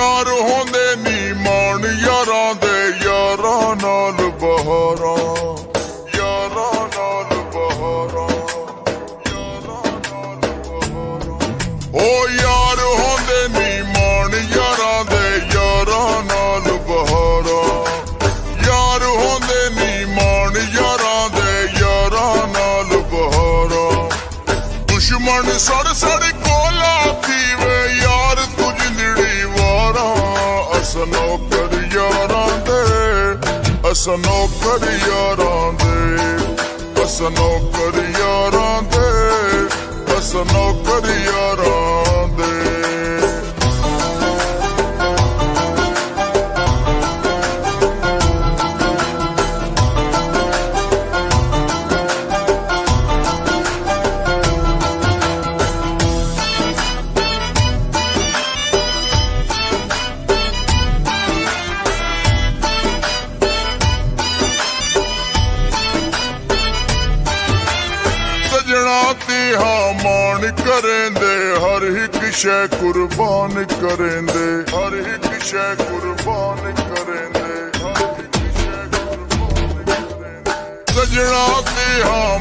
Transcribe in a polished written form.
यार होंदे नी मान यारां दे यारां नाल बहारां यारां नाल बहारां यारां नाल बहारां ओ यार होंदे नी मान यारां दे यारां नाल बहारां यार होंदे नी मान यारां दे यारां नाल बहारां दुश्मन सड़ सड़ कोला थीवे यार तू जिंदड़ी वारा अस नौकर यारां दे अस नौकर यारां दे अस नौकर यारां दे अस नौकर यारां दे ते हाँ मान करेंदे हर एक शै कुर्बान करेंदे हर एक शै कुर्बान करेंदे हर एक शै कुर्बान करेंदे सजना ते हाँ